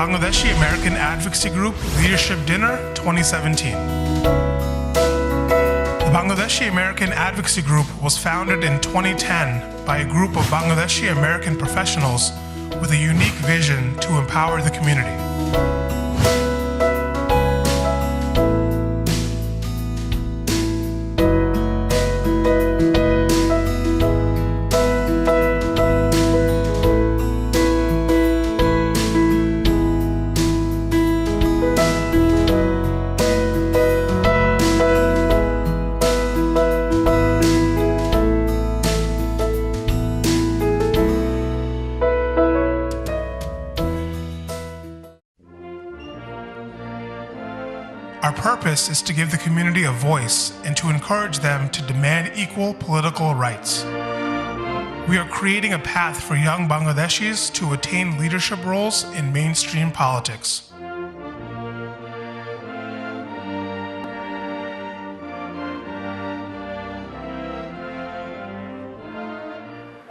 Bangladeshi American Advocacy Group Leadership Dinner 2017. The Bangladeshi American Advocacy Group was founded in 2010 by a group of Bangladeshi American professionals with a unique vision to empower the community. Our purpose is to give the community a voice and to encourage them to demand equal political rights. We are creating a path for young Bangladeshis to attain leadership roles in mainstream politics.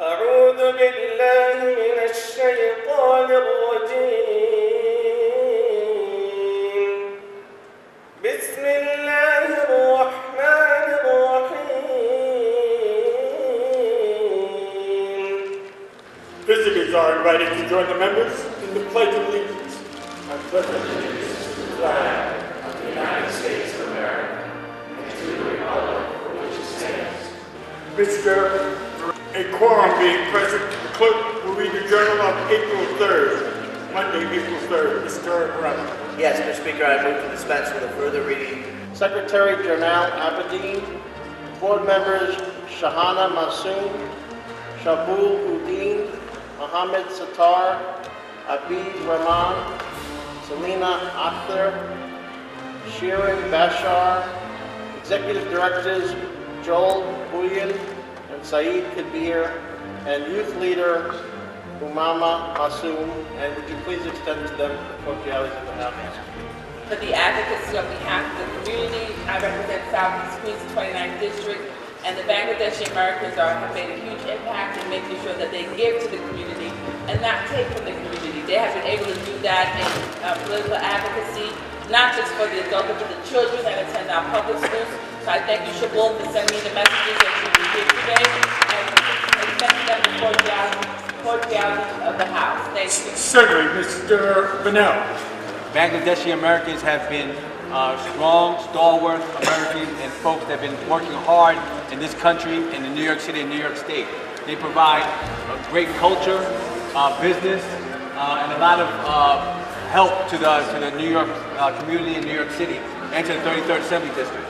أعوذ بالله من الشيطان الرجيم بسم الله الرحمن الرحيم. Visitors are invited to join the members in the Pledge of Allegiance. I pledge allegiance to the flag of the United States of America and to the republic for which it stands. Mr. A quorum being present, the clerk will read the journal of April 3rd, Monday, April 3rd. Mr. Rama. Yes, Mr. Speaker, I move to dispense with a further reading. Secretary Janal Abedin, board members Shahana Masoom, Shabul Uddin, Mohammed Sattar, Abid Rahman, Selina Akhtar, Shirin Bashar, executive directors Joel Buyan and Saeed Kabir, and youth leader Umama Masoom, and would you please extend to them the cordiality of the House? For the advocacy on behalf of the community, I represent Southeast Queens 29th District, and the Bangladeshi Americans have made a huge impact in making sure that they give to the community and not take from the community. They have been able to do that in political advocacy, not just for the adults, but for the children that attend our public schools. So I thank you, Shabul, for sending me the messages that you will give today, and extending them the cordiality of the House. Thank you. Certainly, Mr. Vanel. Bangladeshi Americans have been strong, stalwart Americans and folks that have been working hard in this country, in New York City and New York State. They provide a great culture, business, and a lot of help to the New York community in New York City and to the 33rd Assembly District.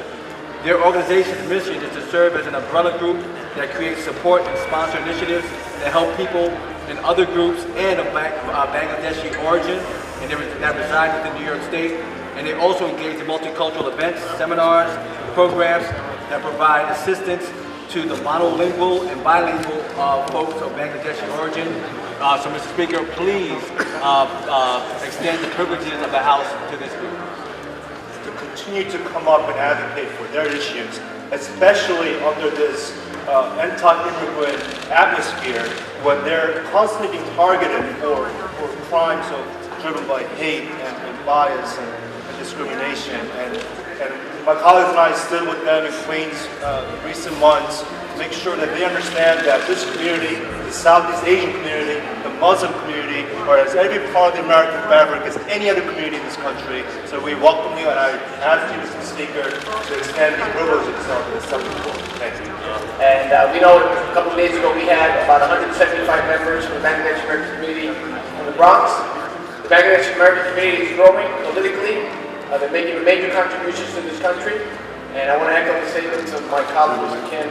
Their organization's mission is to serve as an umbrella group that creates support and sponsor initiatives that help people in other groups and of Bangladeshi origin and that reside within New York State. And they also engage in multicultural events, seminars, programs that provide assistance to the monolingual and bilingual folks of Bangladeshi origin. So, Mr. Speaker, please extend the privileges of the House to this group. To continue to come up and advocate for their issues, especially under this anti-immigrant atmosphere when they're constantly being targeted for crimes driven by hate and bias and discrimination. And my colleagues and I stood with them in Queens in recent months to make sure that they understand that this community, the Southeast Asian community, the Muslim community, are as every part of the American fabric as any other community in this country. So we welcome you, and I ask you, Mr. Speaker, to extend the privileges of this support. Thank you. And we know a couple of days ago we had about 175 members from the Bangladeshi American community in the Bronx. The Bangladeshi American community is growing politically. They're making major contributions to this country. And I want to echo the statements of my colleague, Mr. Ken,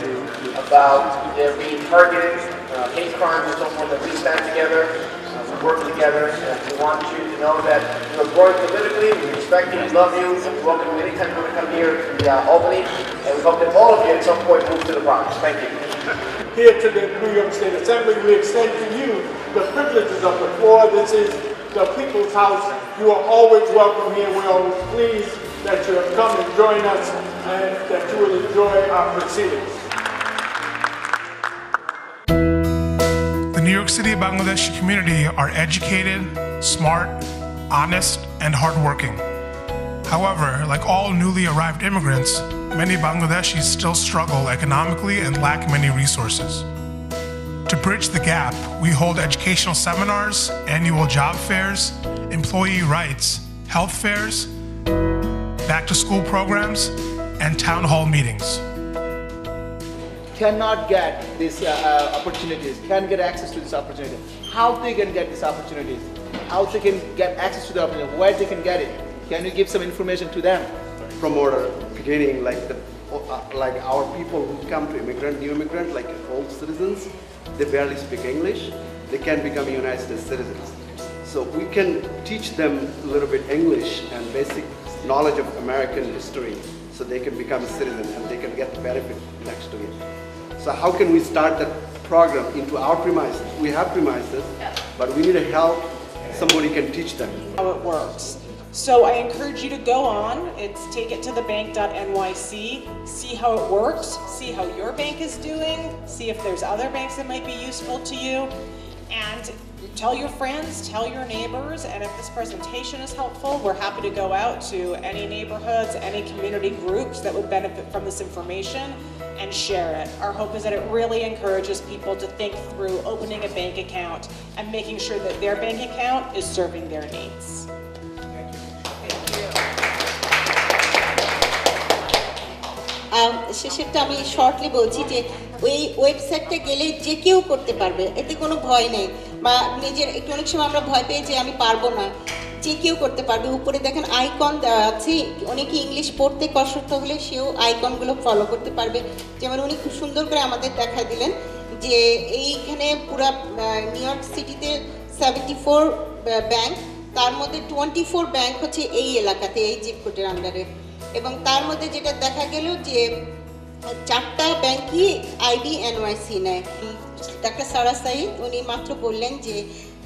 about their being targeted, hate crimes and so forth, that we stand together, we work together, and we want you to know that we're growing politically, we respect you, we love you, and we welcome you anytime you want to come here to Albany, and we hope that all of you at some point move to the Bronx. Thank you. Here to the New York State Assembly, we extend to you the privileges of the floor. This is the People's House. You are always welcome here. We're always pleased that you have come and joined us and that you will enjoy our proceedings. The New York City Bangladeshi community are educated, smart, honest, and hardworking. However, like all newly arrived immigrants, many Bangladeshis still struggle economically and lack many resources. To bridge the gap, we hold educational seminars, annual job fairs, employee rights, health fairs, back-to-school programs, and town hall meetings. Cannot get these opportunities, can get access to this opportunity. How they can get these opportunities? How they can get access to the opportunity? Where they can get it? Can you give some information to them? From our beginning, like our people who come to new immigrant, like old citizens, they barely speak English. They can become United States citizens. So we can teach them a little bit English and basic knowledge of American history, so they can become a citizen and they can get the benefit next to it. So how can we start that program into our premises? We have premises, but we need help. Somebody can teach them how it works. So I encourage you to go on. It's takeittothebank.nyc, see how it works, see how your bank is doing, see if there's other banks that might be useful to you, and tell your friends, tell your neighbors, and if this presentation is helpful, we're happy to go out to any neighborhoods, any community groups that would benefit from this information and share it. Our hope is that it really encourages people to think through opening a bank account and making sure that their bank account is serving their needs. শেষেরটা আমি shortly বলছি যে ওই ওয়েবসাইটটা গেলে যে কেউ করতে পারবে, এতে কোনো ভয় নেই, বা নিজের একটু অনেক সময় আমরা ভয় পেয়ে যে আমি পারবো না, যে কেউ করতে পারবে। উপরে দেখেন আইকন দেওয়া আছে, অনেকে ইংলিশ পড়তে কষ্ট হলে সেও আইকনগুলো ফলো করতে পারবে। যেমন উনি খুব সুন্দর করে আমাদের দেখাই দিলেন যে এইখানে পুরো নিউ ইয়র্ক সিটিতে 74 ব্যাংক, তার মধ্যে 24 ব্যাংক হচ্ছে এই এলাকাতে, এই জিপ কোডের আন্ডারে, এবং তার মধ্যে যেটা দেখা গেল যে 4টা ব্যাংকই আইডি এনওয়াইসি নেয়। ডাক্তার সারা সাইদ উনি মাত্র বললেন যে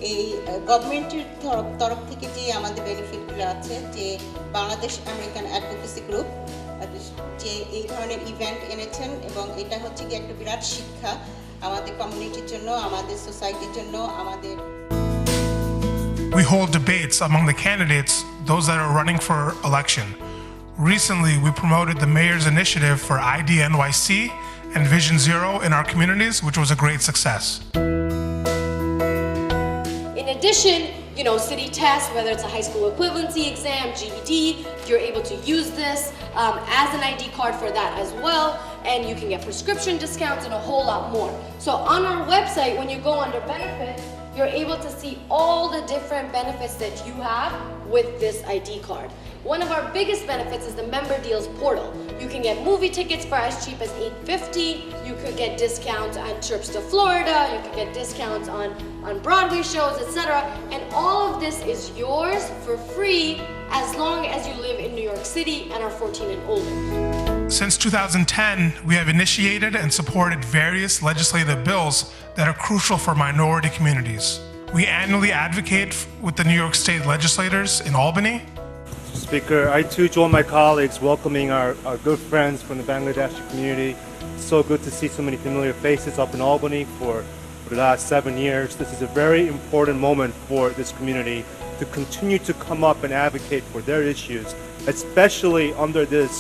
এই গভর্নমেন্টের তরফ থেকে যে আমাদের বেনিফিটগুলো আছে, যে বাংলাদেশ আমেরিকান অ্যাডভোকেসি গ্রুপ যে এই ধরনের ইভেন্ট এনেছেন, এবং এটা হচ্ছে কি একটা বিরাট শিক্ষা আমাদের কমিউনিটির জন্য, আমাদের সোসাইটির জন্য, আমাদের। We hold debates among the candidates, those that are running for election. Recently, we promoted the mayor's initiative for ID NYC and Vision Zero in our communities, which was a great success. In addition, city tests, whether it's a high school equivalency exam, GED, you're able to use this as an ID card for that as well, and you can get prescription discounts and a whole lot more. So on our website, when you go under benefits, you're able to see all the different benefits that you have with this ID card. One of our biggest benefits is the member deals portal. You can get movie tickets for as cheap as $8.50. You could get discounts on trips to Florida. You could get discounts on Broadway shows, etc. And all of this is yours for free as long as you live in New York City and are 14 and older. Since 2010, we have initiated and supported various legislative bills that are crucial for minority communities. We annually advocate with the New York State legislators in Albany. Speaker, I too join my colleagues welcoming our good friends from the Bangladeshi community. It's so good to see so many familiar faces up in Albany for the last 7 years. This is a very important moment for this community to continue to come up and advocate for their issues, especially under this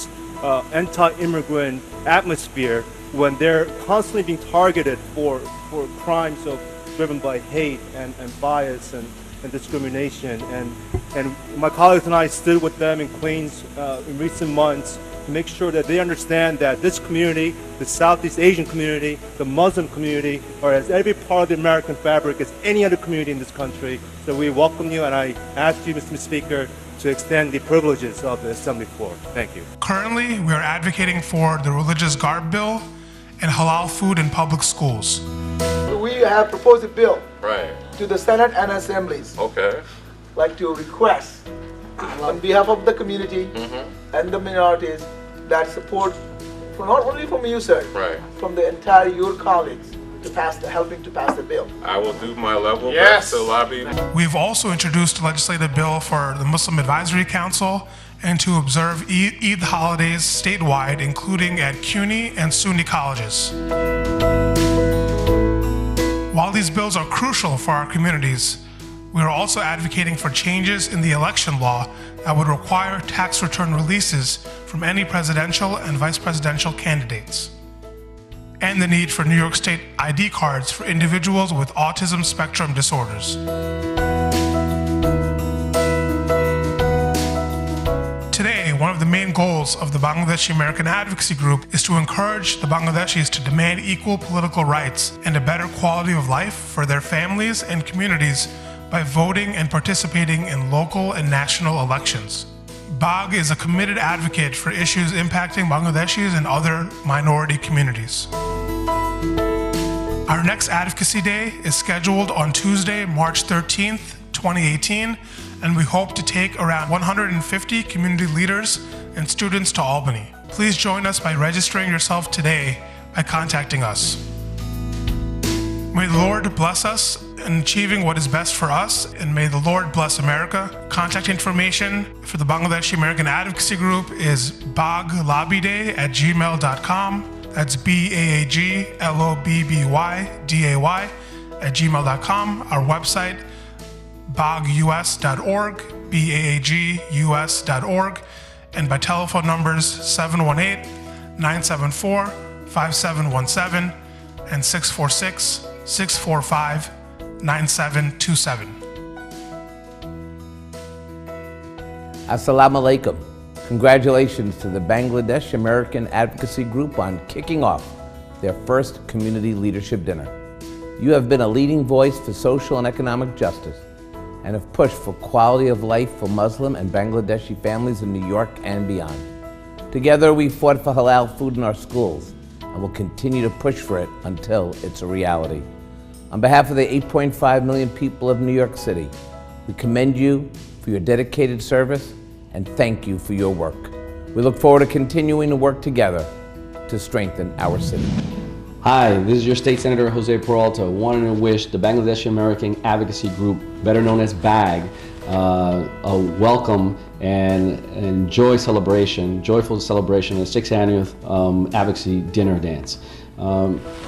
anti-immigrant atmosphere when they're constantly being targeted for crimes driven by hate and bias and discrimination. And my colleagues and I stood with them in Queens in recent months to make sure that they understand that this community, the Southeast Asian community, the Muslim community, are as every part of the American fabric as any other community in this country. So we welcome you, and I ask you, Mr. Speaker, to extend the privileges of the Assembly floor. Thank you. Currently, we are advocating for the religious garb bill and halal food in public schools. We have proposed a bill to the Senate and assemblies. Okay. Like to request on behalf of the community and the minorities that support, not only from you, sir, from the entire your colleagues, to helping to pass the bill. I will do my level best to lobby. We've also introduced a legislative bill for the Muslim Advisory Council and to observe Eid holidays statewide, including at CUNY and SUNY colleges. While these bills are crucial for our communities, We are also advocating for changes in the election law that would require tax return releases from any presidential and vice presidential candidates, and the need for New York State ID cards for individuals with autism spectrum disorders. Today, one of the main goals of the Bangladeshi American Advocacy Group is to encourage the Bangladeshis to demand equal political rights and a better quality of life for their families and communities by voting and participating in local and national elections. BAG is a committed advocate for issues impacting Bangladeshis and other minority communities. Our next Advocacy Day is scheduled on Tuesday, March 13th, 2018, and we hope to take around 150 community leaders and students to Albany. Please join us by registering yourself today by contacting us. May the Lord bless us in achieving what is best for us, and may the Lord bless America. Contact information for the Bangladeshi American Advocacy Group is baglobbyday@gmail.com. That's BAGLOBBYDAY@gmail.com. Our website, bagus.org, BAGUS.org, and by telephone numbers 718-974-5717 and 646-645-9727. Assalamu alaikum. Congratulations to the Bangladesh American Advocacy Group on kicking off their first community leadership dinner. You have been a leading voice for social and economic justice and have pushed for quality of life for Muslim and Bangladeshi families in New York and beyond. Together, we fought for halal food in our schools and will continue to push for it until it's a reality. On behalf of the 8.5 million people of New York City, we commend you for your dedicated service and thank you for your work. We look forward to continuing to work together to strengthen our city. Hi, this is your State Senator Jose Peralta, wanting to wish the Bangladeshi American Advocacy Group, better known as BAG, a welcome and joyful celebration of the 6th Annual Advocacy Dinner Dance.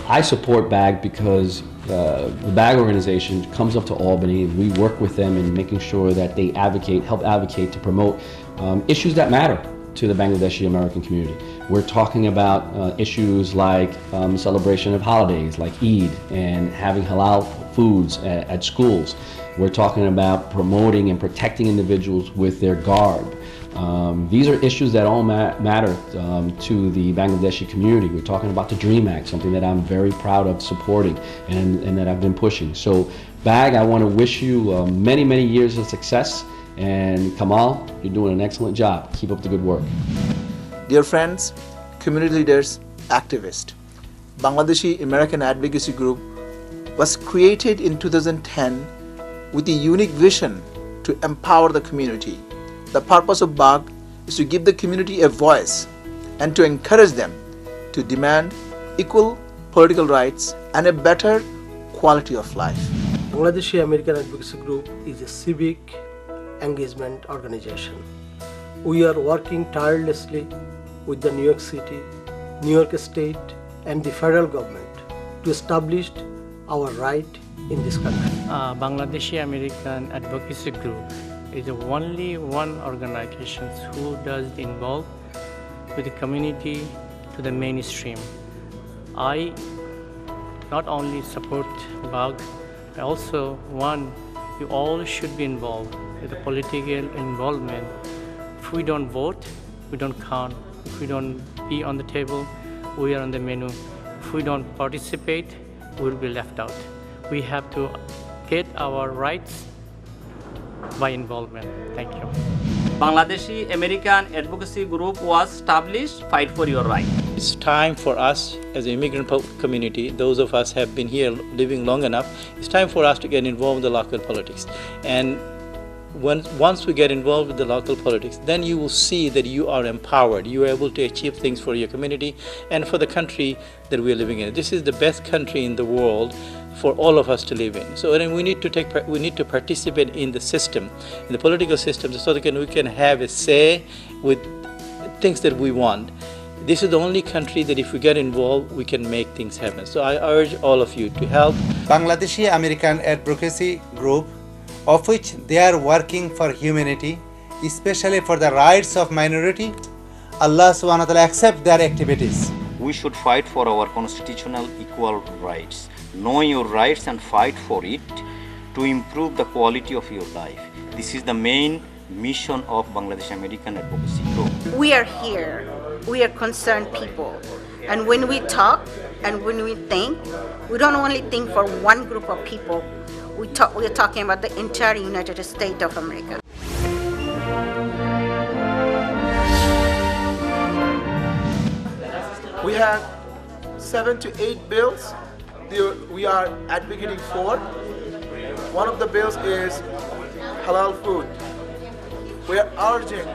I support BAG because the BAG organization comes up to Albany and we work with them in making sure that they help advocate to promote issues that matter to the Bangladeshi American community. We're talking about issues like celebration of holidays like Eid and having halal foods at schools. We're talking about promoting and protecting individuals with their garb. These are issues that all matter to the Bangladeshi community. We're talking about the DREAM Act, something that I'm very proud of supporting and that I've been pushing. So BAG, I want to wish you many, many years of success. And Kamal, you're doing an excellent job. Keep up the good work. Dear friends, community leaders, activists, Bangladeshi American Advocacy Group was created in 2010 with a unique vision to empower the community. The purpose of BAG is to give the community a voice and to encourage them to demand equal political rights and a better quality of life. Bangladeshi American Advocacy Group is a civic engagement organization. We are working tirelessly with the New York City, New York State and the federal government to establish our right in this country. Bangladeshi American Advocacy Group is the only one organization who does involve with the community to the mainstream. I not only support BAG, I also want you all should be involved with the political involvement. If we don't vote, we don't count. If we don't be on the table, we are on the menu. If we don't participate, we will be left out. We have to get our rights by involvement. Thank you. Bangladeshi American Advocacy Group was established, fight for your right. It's time for us as an immigrant community, those of us have been here living long enough, it's time for us to get involved in the local politics. And once we get involved with the local politics, then you will see that you are empowered. You are able to achieve things for your community and for the country that we are living in. This is the best country in the world for all of us to live in. So then we need to participate in the system, in the political system, so that we can have a say with things that we want. This is the only country that if we get involved, we can make things happen. So I urge all of you to help. Bangladeshi American Advocacy Group of which they are working for humanity, especially for the rights of minority. Allah subhanahu wa ta'ala accept their activities. We should fight for our constitutional equal rights. Know your rights and fight for it to improve the quality of your life. This is the main mission of Bangladesh American Advocacy Group. We are here. We are concerned people. And when we talk and when we think, we don't only think for one group of people. We're talking about the entire United States of America. We have 7 to 8 bills we are advocating for. One of the bills is halal food. We are urging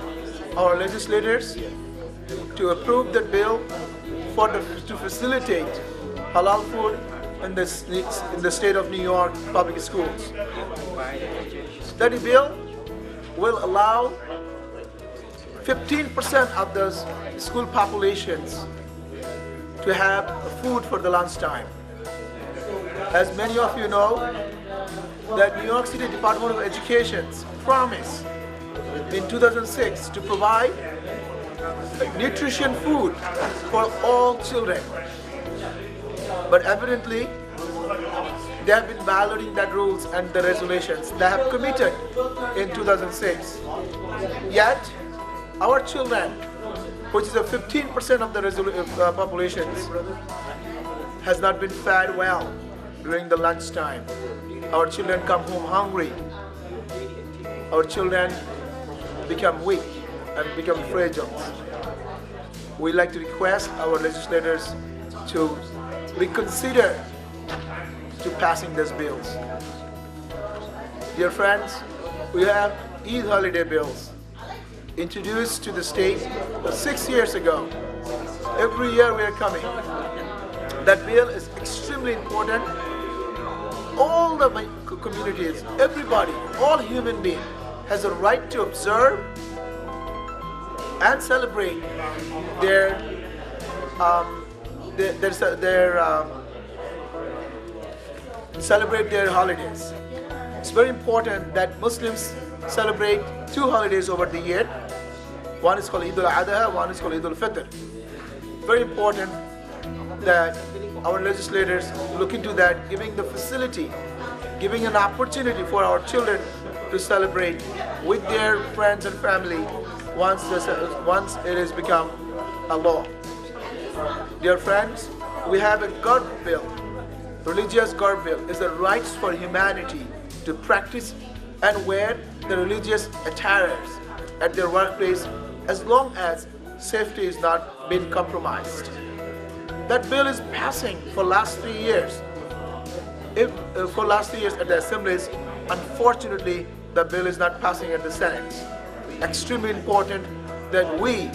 our legislators to approve the bill to facilitate halal food in the state of New York public schools. That bill will allow 15% of the school populations to have food for the lunchtime. As many of you know, that New York City Department of Education's promise in 2006 to provide nutrition food for all children. But evidently, they have been violating that rules and the resolutions they have committed in 2006. Yet, our children, which is a 15% of the populations, has not been fed well during the lunchtime. Our children come home hungry. Our children become weak and become fragile. We like to request our legislators to reconsider to passing these bills. Dear friends, we have Eid holiday bills introduced to the state 6 years ago. Every year we are coming. That bill is extremely important. All the communities, everybody, all human beings has a right to observe and celebrate celebrate their holidays. It's very important that Muslims celebrate 2 holidays over the year. One is called Eid al-Adha, one is called Eid al-Fitr. Very important that our legislators look into that, giving the facility, giving an opportunity for our children to celebrate with their friends and family once it has become a law. Dear friends, we have a God bill. Religious God bill is the rights for humanity to practice and wear the religious attires at their workplace as long as safety is not being compromised. That bill is passing for last 3 years. For last 3 years at the assemblies, unfortunately, the bill is not passing at the Senate. Extremely important that we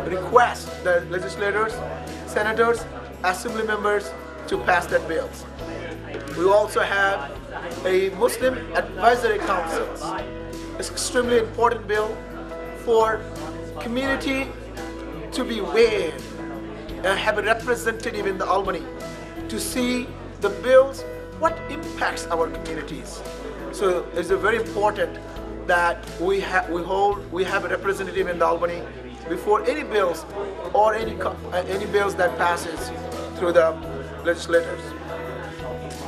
request the legislators, senators, assembly members to pass that bill. We also have a Muslim Advisory Council. It's an extremely important bill for community to be aware and have a representative in the Albany to see the bills, what impacts our communities. So it's very important that we have a representative in the Albany before any bills or any bills that passes through the legislators.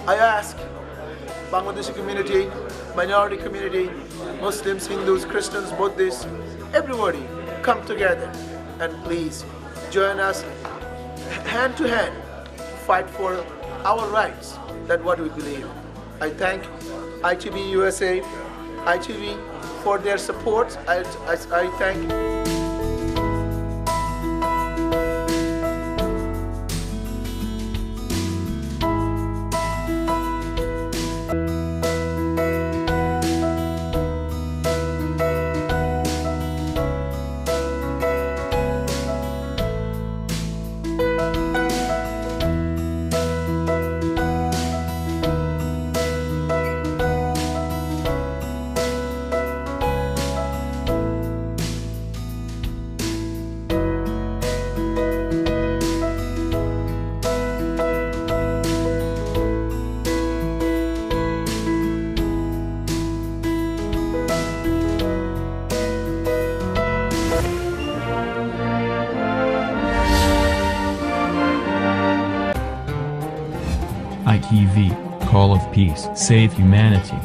I ask Bangladeshi community, minority community, Muslims, Hindus, Christians, Buddhists, everybody come together and please join us hand to hand to fight for our rights. That's what we believe. I thank ITVUSA, ITV for their support. I thank TV, Call of Peace, Save Humanity.